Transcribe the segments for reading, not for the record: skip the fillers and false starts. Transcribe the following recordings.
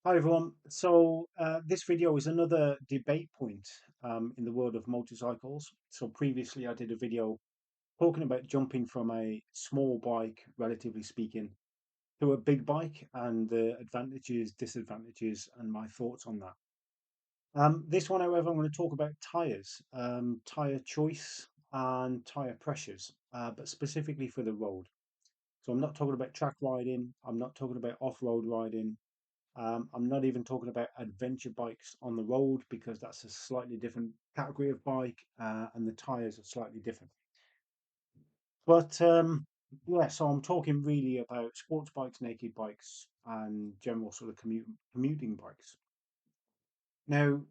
Hi everyone. This video is another debate point in the world of motorcycles. So previously I did a video talking about jumping from a small bike, relatively speaking, to a big bike and the advantages, disadvantages, and my thoughts on that. This one, however, I'm going to talk about tyres, tyre choice and tyre pressures, but specifically for the road. So I'm not talking about track riding. I'm not talking about off-road riding. I'm not even talking about adventure bikes on the road because that's a slightly different category of bike, and the tyres are slightly different. But yeah, so I'm talking really about sports bikes, naked bikes, and general sort of commuting bikes. Now,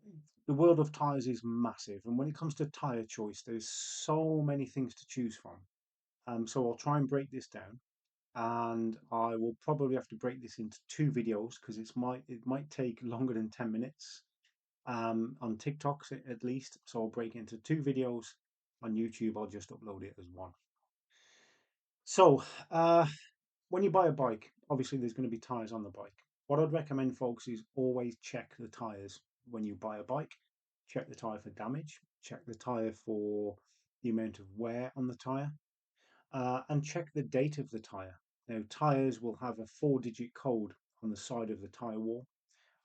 the world of tyres is massive, and when it comes to tyre choice, there's so many things to choose from. So I'll try and break this down, and I will probably have to break this into two videos because it might take longer than 10 minutes on TikTok at least. So I'll break into two videos. On YouTube, I'll just upload it as one. So when you buy a bike, obviously there's going to be tires on the bike. What I'd recommend, folks, is always check the tires when you buy a bike. Check the tire for damage. Check the tire for the amount of wear on the tire, and check the date of the tire. Now, tires will have a four-digit code on the side of the tire wall,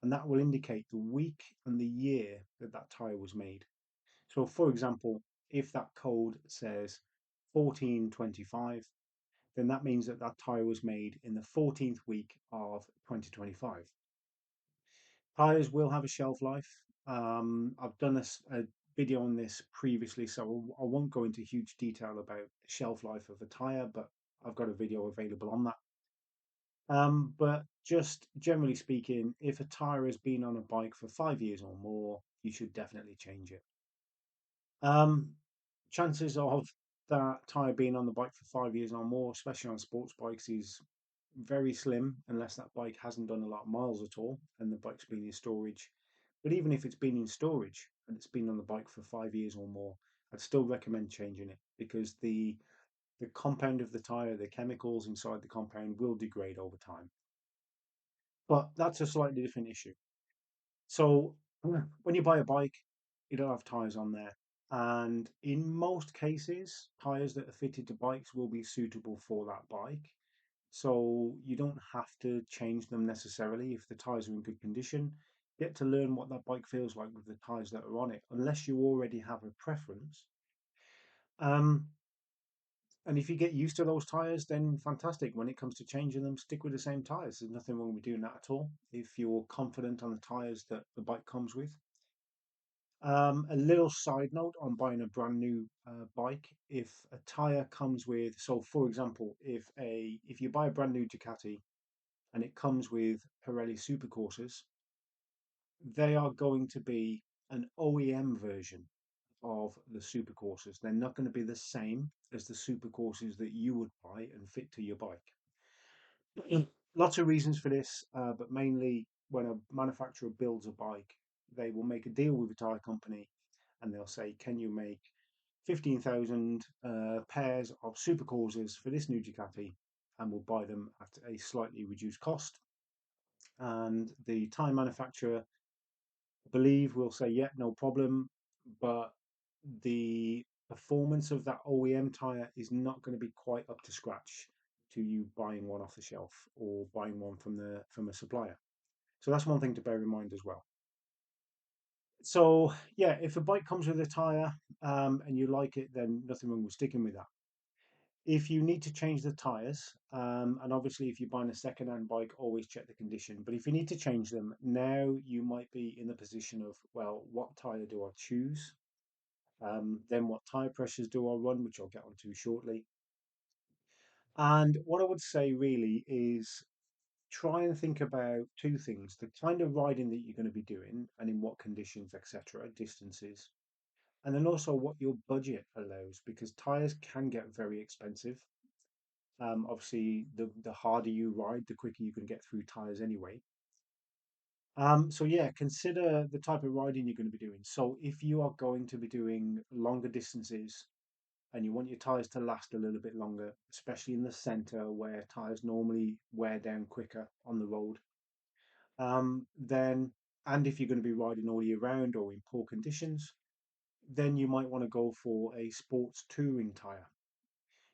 and that will indicate the week and the year that that tire was made. So, for example, if that code says 1425, then that means that that tire was made in the 14th week of 2025. Tires will have a shelf life. I've done a video on this previously, so I won't go into huge detail about the shelf life of a tire, but I've got a video available on that. But just generally speaking, if a tire has been on a bike for 5 years or more, you should definitely change it. Um, Chances of that tire being on the bike for 5 years or more, especially on sports bikes, is very slim unless that bike hasn't done a lot of miles at all and the bike's been in storage. But even if it's been in storage and it's been on the bike for 5 years or more, I'd still recommend changing it because the compound of the tire, the chemicals inside the compound will degrade over time. But that's a slightly different issue. So when you buy a bike, it'll have tires on there. And in most cases, tires that are fitted to bikes will be suitable for that bike. So you don't have to change them necessarily if the tires are in good condition. Get to learn what that bike feels like with the tires that are on it, unless you already have a preference. Um, and if you get used to those tires, then fantastic. When it comes to changing them, stick with the same tires. There's nothing wrong with doing that at all. If you're confident on the tires that the bike comes with. A little side note on buying a brand new bike: if a tire comes with, so for example, if you buy a brand new Ducati and it comes with Pirelli Supercourses, they are going to be an OEM version of the Supercourses. They're not going to be the same as the Supercourses that you would buy and fit to your bike. Lots of reasons for this, but mainly when a manufacturer builds a bike, they will make a deal with a tire company and they'll say, can you make 15,000 pairs of supercourses for this new Ducati? And we'll buy them at a slightly reduced cost. And the tire manufacturer, I believe, will say, yeah, no problem. But the performance of that OEM tire is not going to be quite up to scratch to you buying one off the shelf or buying one from a supplier. So that's one thing to bear in mind as well. So yeah, if a bike comes with a tire and you like it, then nothing wrong with sticking with that. If you need to change the tires, and obviously if you're buying a second-hand bike, always check the condition. But if you need to change them, now you might be in the position of, well, what tire do I choose? Then what tire pressures do I run, which I'll get onto shortly. And what I would say really is try and think about two things: the kind of riding that you're going to be doing and in what conditions, etc., distances, and then also what your budget allows, because tires can get very expensive. Obviously, the harder you ride, the quicker you can get through tires anyway. So yeah, consider the type of riding you're going to be doing. So if you are going to be doing longer distances and you want your tires to last a little bit longer, especially in the center where tires normally wear down quicker on the road, Then, and if you're going to be riding all year round or in poor conditions, then you might want to go for a sports touring tyre.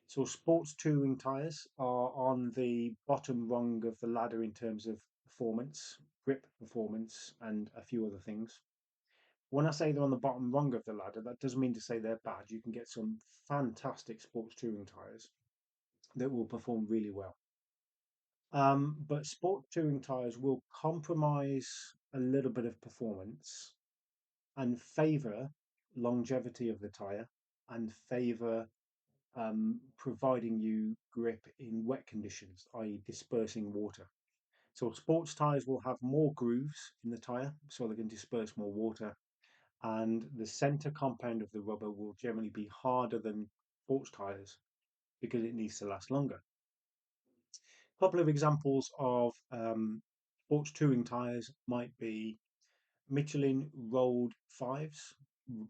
So sports touring tyres are on the bottom rung of the ladder in terms of performance, grip performance, and a few other things. When I say they're on the bottom rung of the ladder, that doesn't mean to say they're bad. You can get some fantastic sports touring tyres that will perform really well. But sport touring tyres will compromise a little bit of performance and favour longevity of the tyre and favour providing you grip in wet conditions, i.e., dispersing water. So sports tyres will have more grooves in the tyre, so they can disperse more water, and the centre compound of the rubber will generally be harder than sports tyres because it needs to last longer. A couple of examples of sports touring tyres might be Michelin Road 5s,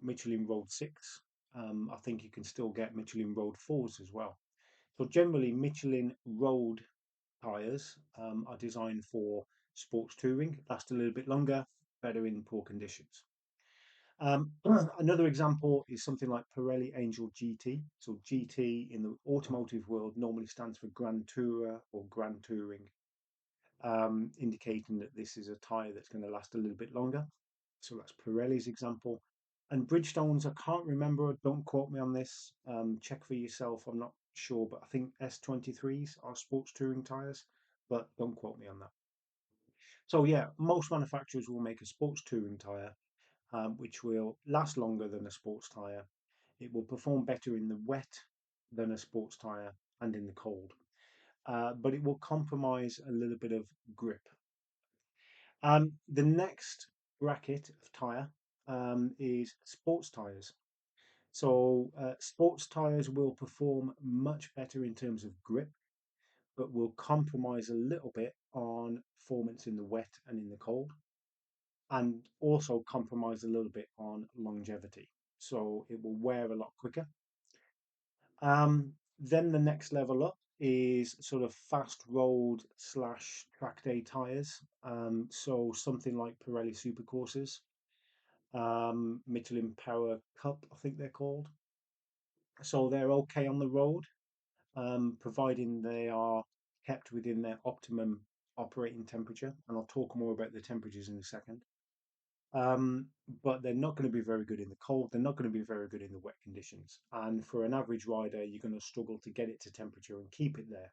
Michelin Road 6. I think you can still get Michelin Road 4s as well. So generally, Michelin Road tyres are designed for sports touring, last a little bit longer, better in poor conditions. Another example is something like Pirelli Angel GT. So GT in the automotive world normally stands for Grand Tourer or Grand Touring, indicating that this is a tyre that's going to last a little bit longer. So that's Pirelli's example. And Bridgestones, I can't remember, don't quote me on this. Check for yourself, I'm not sure, but I think S23s are sports touring tyres, but don't quote me on that. So yeah, most manufacturers will make a sports touring tyre, which will last longer than a sports tyre. It will perform better in the wet than a sports tyre and in the cold, but it will compromise a little bit of grip. The next bracket of tyre is sports tyres. So sports tyres will perform much better in terms of grip, but will compromise a little bit on performance in the wet and in the cold, and also compromise a little bit on longevity. So it will wear a lot quicker. Then the next level up is sort of fast road slash track day tyres. So something like Pirelli Supercourses, Michelin Power Cup, I think they're called. So they're okay on the road, providing they are kept within their optimum operating temperature. And I'll talk more about the temperatures in a second. But they're not going to be very good in the cold. They're not going to be very good in the wet conditions. And for an average rider, you're going to struggle to get it to temperature and keep it there.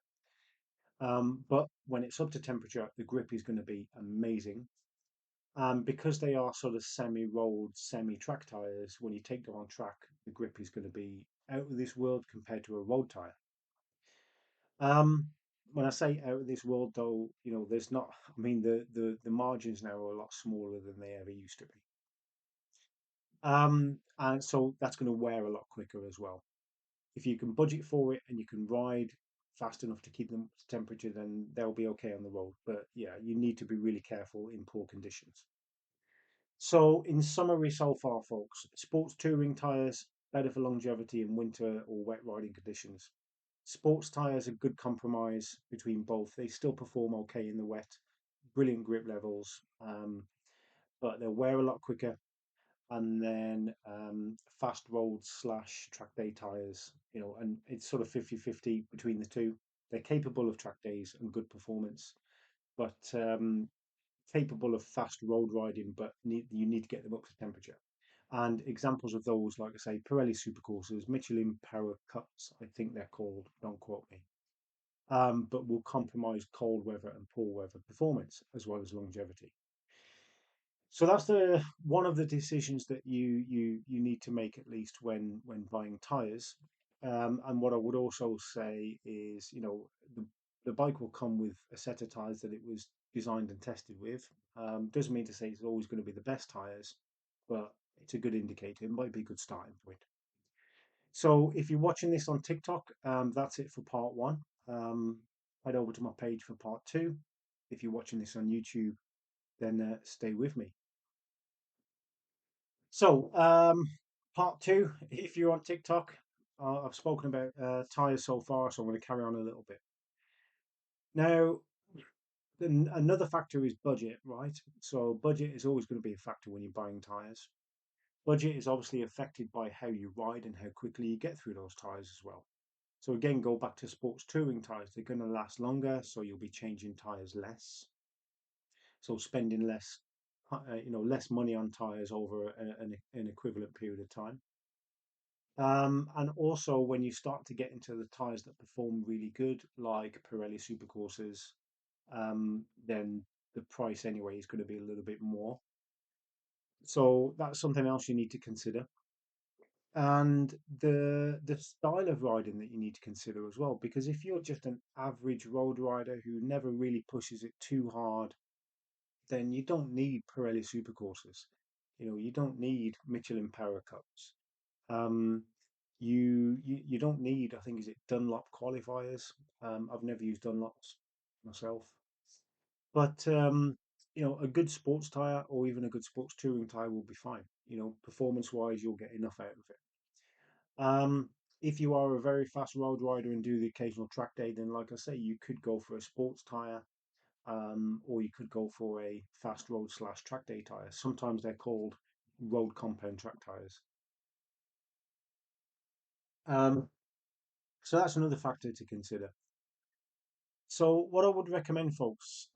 But when it's up to temperature, the grip is going to be amazing. Because they are sort of semi-rolled, semi-track tires, when you take them on track, the grip is going to be out of this world compared to a road tire. When I say out of this world, though, there's not. I mean, the margins now are a lot smaller than they ever used to be. And so that's going to wear a lot quicker as well. If you can budget for it and you can ride fast enough to keep them to temperature, then they'll be okay on the road. But yeah, you need to be really careful in poor conditions. So, in summary, so far, folks, sports touring tyres better for longevity in winter or wet riding conditions. Sports tyres are good compromise between both. They still perform okay in the wet, brilliant grip levels, but they'll wear a lot quicker. And then fast road slash track day tyres, and it's sort of 50-50 between the two. They're capable of track days and good performance, but capable of fast road riding, but you need to get them up to temperature. And examples of those, like I say, Pirelli Supercourses, Michelin Power Cups, I think they're called, don't quote me, but will compromise cold weather and poor weather performance as well as longevity. So that's the one of the decisions that you need to make at least when buying tires. And what I would also say is, the bike will come with a set of tires that it was designed and tested with. Doesn't mean to say it's always going to be the best tires, but it's a good indicator. It might be a good starting point. So if you're watching this on TikTok, that's it for part one. Head over to my page for part two. If you're watching this on YouTube, then stay with me. So, part two, if you're on TikTok, I've spoken about tires so far, so I'm going to carry on a little bit. Now, Then another factor is budget, right? So budget is always going to be a factor when you're buying tyres. Budget is obviously affected by how you ride and how quickly you get through those tyres as well. So again, go back to sports touring tyres. They're going to last longer, so you'll be changing tyres less. So spending less, less money on tyres over an equivalent period of time. And also, when you start to get into the tyres that perform really good, like Pirelli Supercourses, then the price anyway is going to be a little bit more. So that's something else you need to consider. And the style of riding that you need to consider as well, because if you're just an average road rider who never really pushes it too hard, then you don't need Pirelli Supercourses. You don't need Michelin Power Cups. Um, you don't need, I think, is it Dunlop qualifiers? I've never used Dunlops myself, but a good sports tire or even a good sports touring tire will be fine. Performance wise, you'll get enough out of it. If you are a very fast road rider and do the occasional track day, then like I say, you could go for a sports tire, or you could go for a fast road slash track day tire. Sometimes they're called road compound track tires. Um, so that's another factor to consider. So what I would recommend, folks,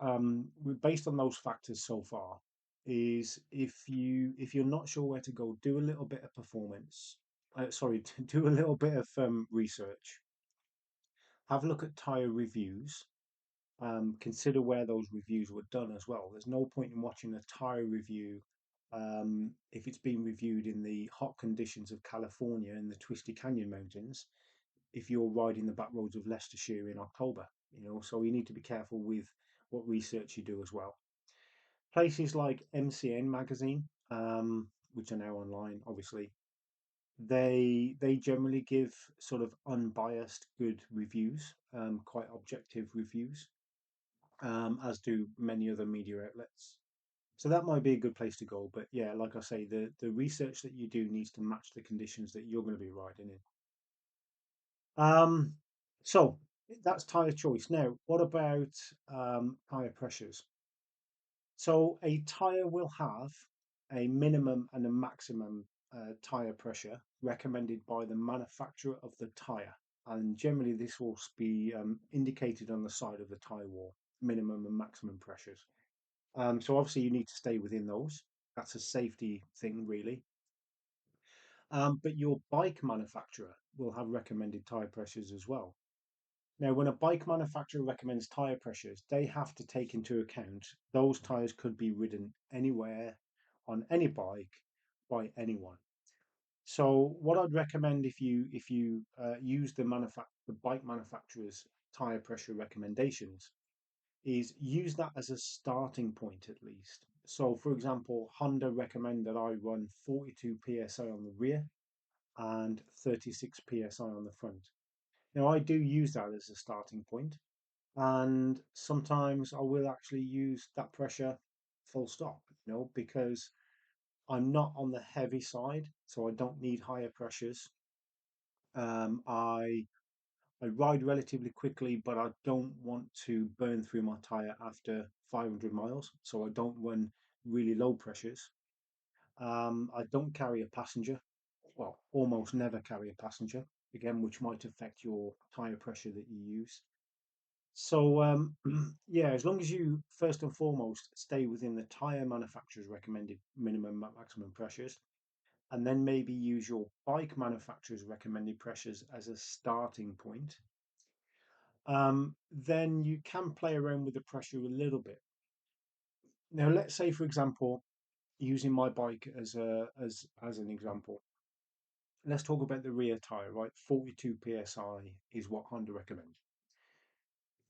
based on those factors so far, is if you're not sure where to go, do a little bit of performance. Sorry, do a little bit of research. Have a look at tire reviews. Consider where those reviews were done as well. There's no point in watching a tire review if it's been reviewed in the hot conditions of California in the Twisty Canyon Mountains if you're riding the back roads of Leicestershire in October. So you need to be careful with what research you do as well. Places like MCN magazine, which are now online, obviously, they generally give sort of unbiased good reviews, quite objective reviews, as do many other media outlets. So that might be a good place to go. But yeah, like I say, the research that you do needs to match the conditions that you're going to be riding in. Um, so that's tire choice. Now, what about tire pressures? So a tire will have a minimum and a maximum tire pressure recommended by the manufacturer of the tire. And generally, this will be indicated on the side of the tire wall, minimum and maximum pressures. So obviously, you need to stay within those. That's a safety thing, really. But your bike manufacturer will have recommended tire pressures as well. Now, when a bike manufacturer recommends tire pressures, they have to take into account those tires could be ridden anywhere on any bike by anyone. So, what I'd recommend if you use the bike manufacturer's tire pressure recommendations is use that as a starting point at least. So, for example, Honda recommend that I run 42 psi on the rear and 36 psi on the front. Now, I do use that as a starting point, and sometimes I will actually use that pressure full stop, because I'm not on the heavy side, so I don't need higher pressures. I ride relatively quickly, but I don't want to burn through my tire after 500 miles, so I don't run really low pressures. I don't carry a passenger, well, almost never carry a passenger, again, which might affect your tire pressure that you use. So, yeah, as long as you first and foremost stay within the tire manufacturer's recommended minimum maximum pressures, and then maybe use your bike manufacturer's recommended pressures as a starting point, then you can play around with the pressure a little bit. Now, let's say, for example, using my bike as an example, let's talk about the rear tire, right? 42 psi is what Honda recommends.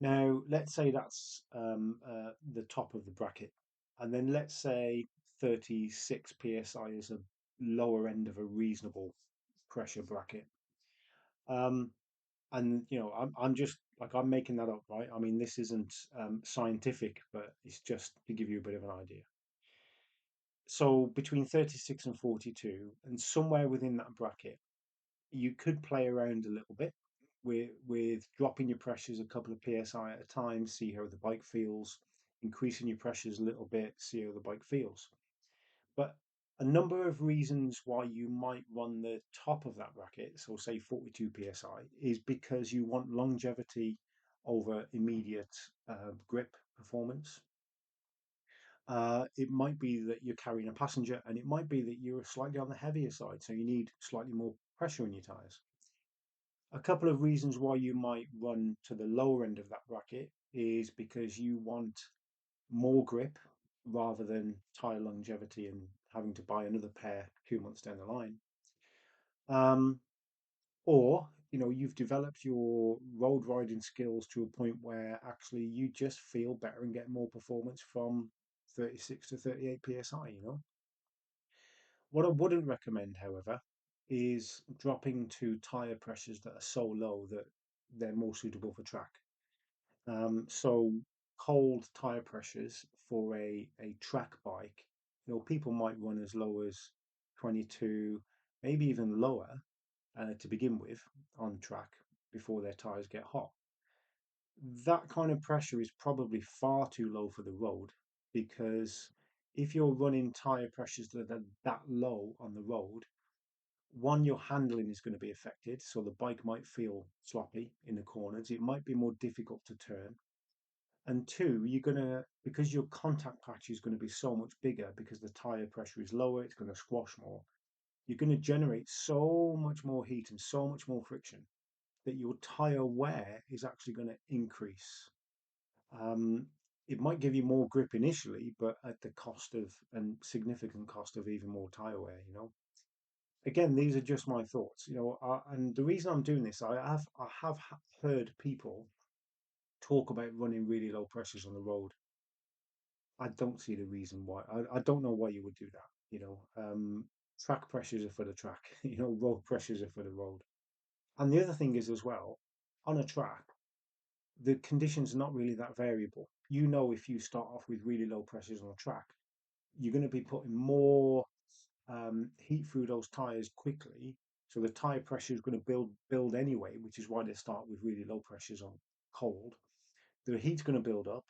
Now, let's say that's the top of the bracket, and then let's say 36 psi is a lower end of a reasonable pressure bracket. Um, and I'm just like I'm making that up, right? I mean, this isn't scientific, but it's just to give you a bit of an idea. So between 36 and 42, and somewhere within that bracket, you could play around a little bit with dropping your pressures a couple of psi at a time, see how the bike feels. increasing your pressures a little bit, see how the bike feels. But a number of reasons why you might run the top of that bracket, so say 42 psi, is because you want longevity over immediate grip performance. It might be that you're carrying a passenger, and it might be that you're slightly on the heavier side, so you need slightly more pressure in your tyres. A couple of reasons why you might run to the lower end of that bracket is because you want more grip rather than tyre longevity and having to buy another pair 2 months down the line. Um, or, you've developed your road riding skills to a point where actually you just feel better and get more performance from 36 to 38 psi. What I wouldn't recommend, however, is dropping to tyre pressures that are so low that they're more suitable for track. So cold tyre pressures for a track bike, people might run as low as 22, maybe even lower to begin with on track before their tyres get hot. That kind of pressure is probably far too low for the road, because if you're running tyre pressures that are that low on the road, one, your handling is going to be affected. So the bike might feel sloppy in the corners. It might be more difficult to turn. And two, because your contact patch is going to be so much bigger because the tire pressure is lower, it's going to squash more. You're going to generate so much more heat and so much more friction that your tire wear is actually going to increase. Um, it might give you more grip initially, but at the cost of and significant cost of even more tire wear. Again, these are just my thoughts. And the reason I'm doing this, I have heard people talk about running really low pressures on the road. I don't see the reason why. I don't know why you would do that. Track pressures are for the track. Road pressures are for the road. And the other thing is as well, on a track, the conditions are not really that variable. If you start off with really low pressures on a track, you're going to be putting more heat through those tires quickly. So the tire pressure is going to build anyway, which is why they start with really low pressures on cold. The heat's going to build up,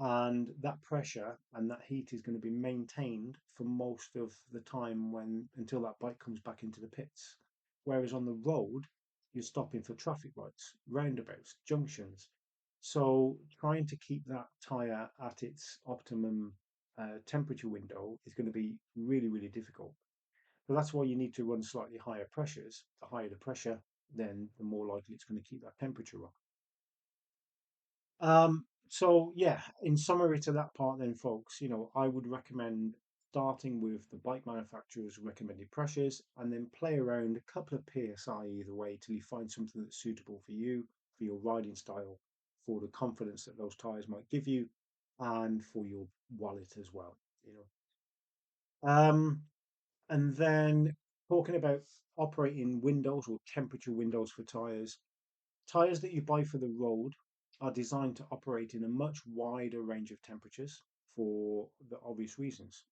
and that pressure and that heat is going to be maintained for most of the time until that bike comes back into the pits. Whereas on the road, you're stopping for traffic lights, roundabouts, junctions. So trying to keep that tire at its optimum temperature window is going to be really, really difficult. So that's why you need to run slightly higher pressures. The higher the pressure, then the more likely it's going to keep that temperature up. So yeah, in summary to that part then, folks, I would recommend starting with the bike manufacturer's recommended pressures and then play around a couple of PSI either way till you find something that's suitable for you, for your riding style, for the confidence that those tires might give you, and for your wallet as well. Um, and then talking about operating windows or temperature windows for tires. Tyres that you buy for the road are designed to operate in a much wider range of temperatures for the obvious reasons.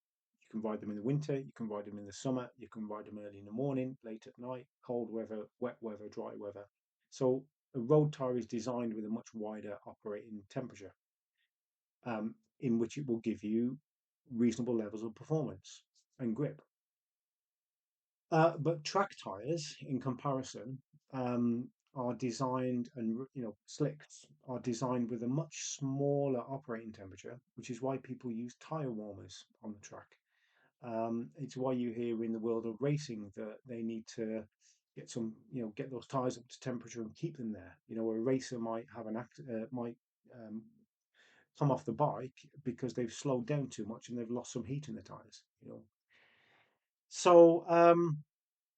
You can ride them in the winter, you can ride them in the summer, you can ride them early in the morning, late at night, cold weather, wet weather, dry weather. So a road tyre is designed with a much wider operating temperature, in which it will give you reasonable levels of performance and grip. But track tires, in comparison, are designed, and slicks are designed with a much smaller operating temperature, which is why people use tire warmers on the track. It's why you hear in the world of racing that they need to get those tires up to temperature and keep them there. A racer might have might um, come off the bike because they've slowed down too much and they've lost some heat in the tires. So.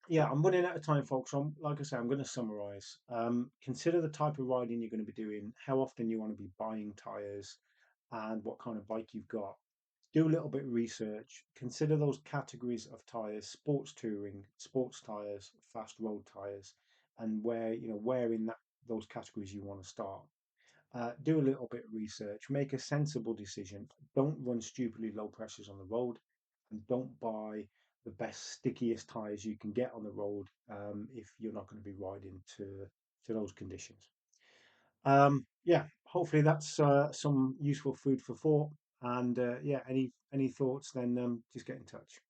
Yeah, I'm running out of time, folks. So like I say, I'm going to summarize. Consider the type of riding you're going to be doing, how often you want to be buying tires, and what kind of bike you've got. Do a little bit of research. Consider those categories of tires: sports touring, sports tires, fast road tires, and where in those categories you want to start. Do a little bit of research, make a sensible decision. Don't run stupidly low pressures on the road, and don't buy the best, stickiest tyres you can get on the road if you're not going to be riding to those conditions. Yeah, hopefully that's some useful food for thought. And yeah, any thoughts, then just get in touch.